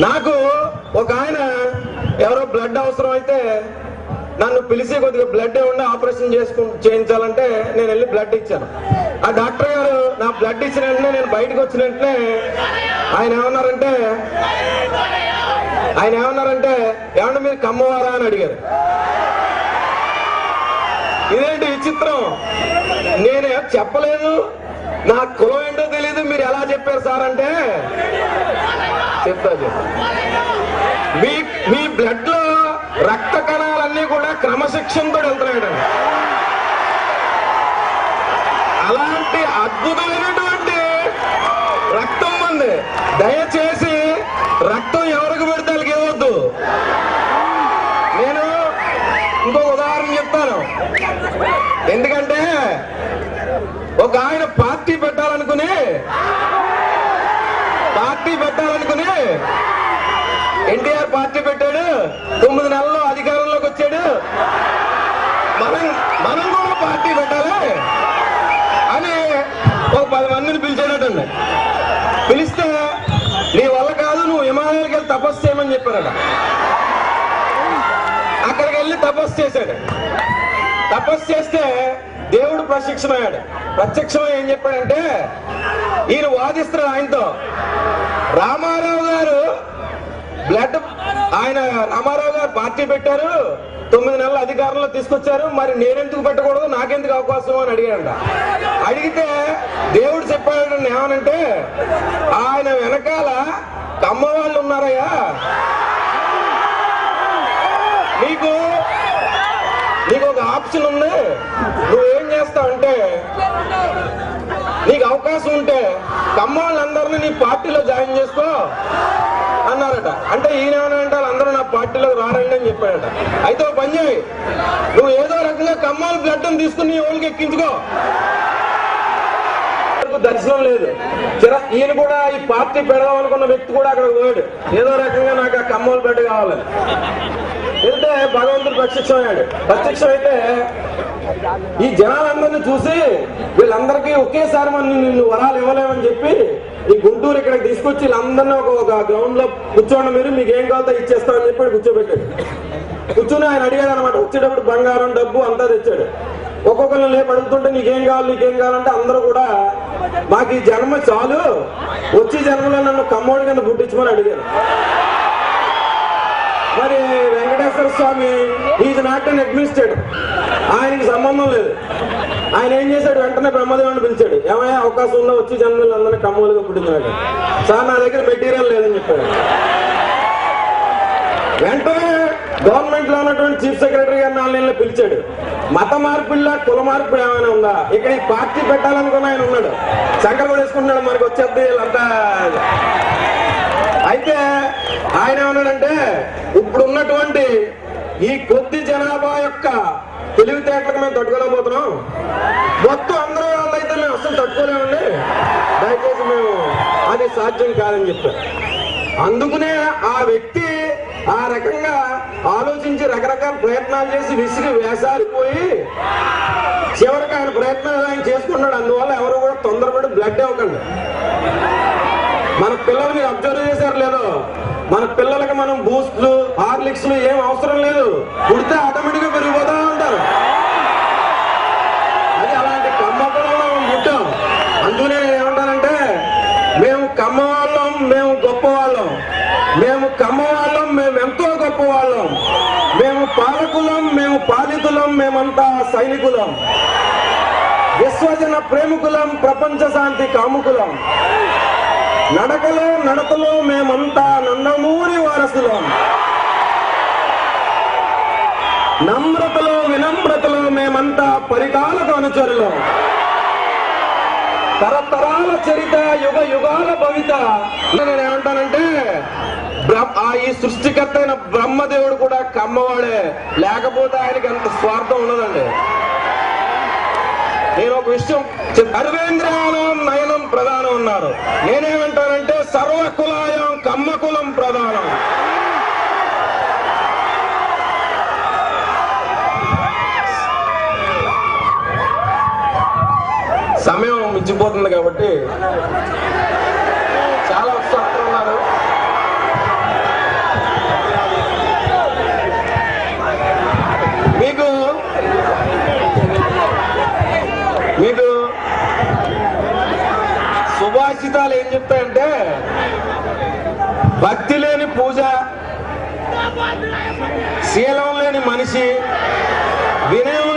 నాకు ఒక ఆయన ఎవరో బ్లడ్ అవసరం అయితే నన్ను పిలిచి కొద్దిగా బ్లడ్ ఏమన్నా ఆపరేషన్ చేయించాలంటే నేను వెళ్ళి బ్లడ్ ఇచ్చాను. ఆ డాక్టర్ గారు నా బ్లడ్ ఇచ్చిన వెంటనే నేను బయటకు వచ్చిన వెంటనే ఆయన ఏమన్నారంటే ఏమన్నా మీరు కమ్మవారా అని అడిగారు. ఇదేంటి విచిత్రం, నేను చెప్పలేదు, నా కులం ఏంటో తెలియదు, మీరు ఎలా చెప్పారు సార్ అంటే చెప్తా మీ బ్లడ్ లో రక్త కణాలన్నీ కూడా క్రమశిక్షణతో వెళ్తున్నాయండి. అలాంటి అద్భుతమైనటువంటి రక్తం ఉంది. దయచేసి రక్తం ఎవరికి పెడితే వాళ్ళకి ఇవ్వద్దు. నేను ఇంకో ఉదాహరణ చెప్తాను. ఎందుకంటే ఒక ఆయన పార్టీ పెట్టాలనుకుని ఎన్టీఆర్ పార్టీ పెట్టాడు, 9 నెలల్లో అధికారంలోకి వచ్చాడు, మనం కూడా పార్టీ పెట్టాలి అని ఒక 10 మందిని పిలిచాడటండి. పిలిస్తే నీ వల్ల కాదు, నువ్వు హిమాలయాలకు వెళ్ళి తపస్సు చేయమని చెప్పారట. అక్కడికి వెళ్ళి తపస్సు చేశాడు. తపస్సు చేస్తే దేవుడు ప్రత్యక్షమై ఏం చెప్పాడంటే, ఈయన వాదిస్తున్నాడు ఆయనతో. రామారావు గారు పార్టీ పెట్టారు, 9 నెలల అధికారంలో తీసుకొచ్చారు, మరి నేనెందుకు పెట్టకూడదు, నాకెందుకు అవకాశం అని అడిగాడంట. అడిగితే దేవుడు చెప్పాడు ఏమనంటే, ఆయన వెనకాల కమ్మ వాళ్ళు ఉన్నారయ్యా, నీకు ఒక ఆప్షన్ ఉంది, నువ్వేం చేస్తావంటే నీకు అవకాశం ఉంటే కమ్మ వాళ్ళందరినీ నీ పార్టీలో జాయిన్ చేసుకో అన్నారట. అంటే ఈయన ఏమనంటే వాళ్ళందరూ నా పార్టీలో రారండి అని చెప్పాడట. అయితే ఓ పని చేయి, నువ్వు ఏదో రకంగా కమ్మాల బ్లడ్ తీసుకుని నీ ఓళ్ళకి ఎక్కించుకో. దర్శనం లేదు. ఈయన కూడా ఈ పార్టీ పెడదాం అనుకున్న వ్యక్తి కూడా అక్కడ పోయాడు. ఏదో రకంగా నాకు ఆ కమ్మోలు బ్లడ్ కావాలని వెళ్తే భగవంతుడు ప్రత్యక్షమైతే ఈ జనాలందరినీ చూసి వీళ్ళందరికీ ఒకేసారి నిన్ను వరాలు ఇవ్వలేమని చెప్పి ఈ గుంటూరు ఇక్కడికి తీసుకొచ్చి వీళ్ళందరినీ ఒక గ్రౌండ్ లో కూర్చోండి, మీరు మీకు ఏం కావాలో ఇచ్చేస్తామని చెప్పి కూర్చోబెట్టాడు. కూర్చొని ఆయన అడిగాడు అనమాట. వచ్చేటప్పుడు బంగారం డబ్బు అంతా తెచ్చాడు. ఒక్కొక్కరిని లేపు అడుగుతుంటే నీకేం కావాలంటే అందరూ కూడా మాకు ఈ జన్మ చాలు, వచ్చే జన్మలో నన్ను కమ్మోడి కింద పుట్టించమని అడిగారు. మరి వెంకటేశ్వర స్వామి ఈజ్ నాట్ అన్ అడ్మినిస్ట్రేటర్, ఆయనకి సంబంధం లేదు. ఆయన ఏం చేశాడు, వెంటనే బ్రహ్మదేవుని పిలిచాడు. ఏమయ్యా అవకాశం ఉందో వచ్చి జన్మలు అందరినీ కమ్మోలుగా పుట్టించాడు. సార్ నా దగ్గర మెటీరియల్ లేదని చెప్పాడు. వెంటనే గవర్నమెంట్ లో ఉన్నటువంటి చీఫ్ సెక్రటరీ గారు 4 నెలలు పిలిచాడు. మత మార్పిడిలా కుల మార్పు ఏమైనా ఉందా, ఇక్కడ ఈ పార్టీ పెట్టాలనుకున్న ఆయన ఉన్నాడు, శంకర్ కూడా వేసుకుంటున్నాడు, మనకు వచ్చేది వీళ్ళంతా. అయితే ఆయన ఏమన్నాడంటే, ఇప్పుడు ఉన్నటువంటి ఈ కొద్ది జనాభా యొక్క తెలివితేటలకు మేము తట్టుకోలేకపోతున్నాం, మొత్తం అందరూ వాళ్ళైతే మేము అసలు తట్టుకోలేమండి, దయచేసి మేము అది సాధ్యం కాదని చెప్పారు. అందుకనే ఆ వ్యక్తి ఆ రకంగా ఆలోచించి రకరకాల ప్రయత్నాలు చేసి విసిగి వేసారిపోయి చివరికి ఆయన ప్రయత్నాలు ఆయన చేసుకున్నాడు. అందువల్ల ఎవరు కూడా తొందరపడి బ్లడ్ ఇవ్వకండి. మన పిల్లలు మీరు అబ్జర్వ్ చేశారు లేదో, మన పిల్లలకి మనం బూస్ట్లు హార్లిక్స్లు ఏం అవసరం లేదు, పుడితే ఆటోమేటిక్ గా పెరిగిపోతా ఉంటారు. అది అలాంటి కమ్మ పిల్లలు మనం పుట్టాం. అందుకనే నేను ఏమంటానంటే, మేము కమ్మ వాళ్ళం, మేము గొప్ప వాళ్ళం, మేము కమ్మ వాళ్ళం, మేము ఎంతో గొప్ప వాళ్ళం, మేము పాలకులం, మేము పాలితులం, మేమంతా సైనికులం, విశ్వజన ప్రేమికులం, ప్రపంచ శాంతి కాముకులం, నడతలో మేమంతా నందమూరి వారసులం, నమ్రతలో వినమ్రతలో మేమంతా పరిటాలకు అనుచరులం, తరతరాల చరిత యుగ యుగాల భవిత. నేను ఏమంటానంటే, ఈ సృష్టికర్త అయిన బ్రహ్మదేవుడు కూడా కమ్మవాడే, లేకపోతే ఆయనకి అంత స్వార్థం ఉన్నదండి. నేను ఒక విషయం, సర్వేంద్రియానం నయనం ప్రధానం ఉన్నారు. నేనేమంటానంటే సర్వకులాయం కమ్మకులం ప్రధానం. సమయం మించిపోతుంది కాబట్టి చాలా ఉత్సాహంగా ఉన్నారు. సుభాషితాలు ఏం చెప్తాయంటే భక్తి లేని పూజ, శీలం లేని మనిషి, వినయం